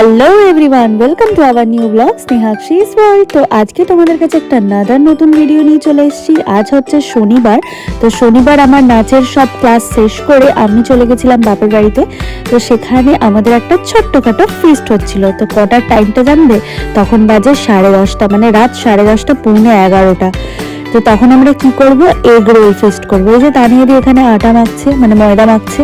Hello everyone, welcome to our new blog Snehakshi's world. তো আজকে তোমাদের কাছে একটা নতুন ভিডিও নিয়ে চলে এসেছি। আজ হচ্ছে শনিবার। তো শনিবার আমার নাচের সব ক্লাস শেষ করে আমি চলে গেছিলাম বাপের বাড়িতে। তো সেখানে আমাদের একটা ছোট্টখাটো ফিস্ট হচ্ছিল। তো কটার টাইমটা জানবে? তখন বাজে 10:30, মানে রাত 10:30, পৌনে 11টা। তো তখন আমরা কি করব, এগ রোল ফেস্ট করবো। এই যে তানিয়াদি এখানে আটা মাখছে, মানে ময়দা মাখছে,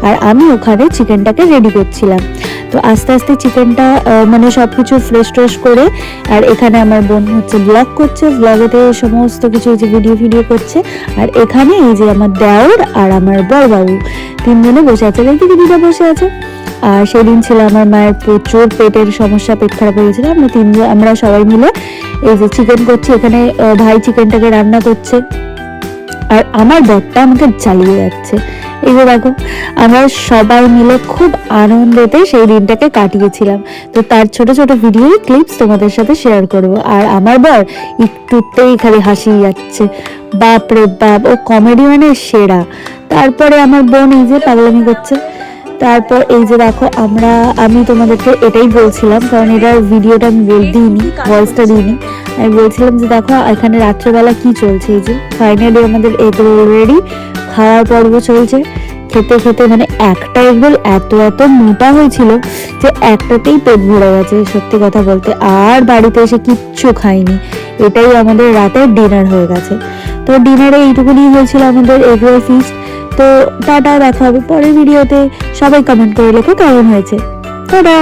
আর আমি ওখানে চিকেনটাকে রেডি করছিলাম। তো আস্তে আস্তে চিকেনটা মানে সব কিছু ফ্রেশ করে, আর এখানে আমার বোন হচ্ছে ব্লগ করছে, ব্লগেতে সমস্ত কিছু যে ভিডিও করছে। আর এখানে এই যে আমার দেওর আর আমার বড়বাবু তিনজনে বসে আছে, দেখি দিদিটা বসে আছে। আর সেদিন ছিল আমার মায়ের প্রচুর পেটের সমস্যা, পেট খারাপ হয়ে গেছিল। আমরা সবাই মিলে এই যে চিকেন করছি, এখানে ভাই চিকেনটাকে রান্না করছে, আর আমার বরটা আমাকে জ্বালিয়ে যাচ্ছে। এই যে দেখো, আমরা সবাই মিলে খুব আনন্দেতে সেই দিনটাকে কাটিয়েছিলাম। তো তার ছোট ছোট ভিডিও ক্লিপস তোমাদের সাথে শেয়ার করব। আর আমার বর একটুতেই খালি হাসিয়ে যাচ্ছে, বাপ রে বাপ, ও কমেডি মানে সেরা। তারপরে আমার বোন এই যে পাগলামি করছে। তারপর এই যে দেখো, আমি তোমাদেরকে এটাই বলছিলাম, কারণ এটার ভিডিওটা আমি দিইনি, ভয়েসটা দিইনি। আমি বলছিলাম যে দেখো এখানে রাত্রেবেলা কি চলছে। এই যে ফাইনালি আমাদের এগ রোল রেডি, খাওয়ার পর্ব চলছে। খেতে খেতে মানে একটা এগ রোল এত মোটা হয়েছিল যে একটাতেই পেট ভরে গেছে, সত্যি কথা বলতে। আর বাড়িতে এসে কিচ্ছু খাইনি, এটাই আমাদের রাতের ডিনার হয়ে গেছে। তো ডিনারে এইটুকুনি হয়েছিল আমাদের এগ রোল ফিস্ট। তো টাটা, দেখা হবে পরের ভিডিওতে। সবাই কমেন্ট করে লেখো কেমন হয়েছে। টাটা।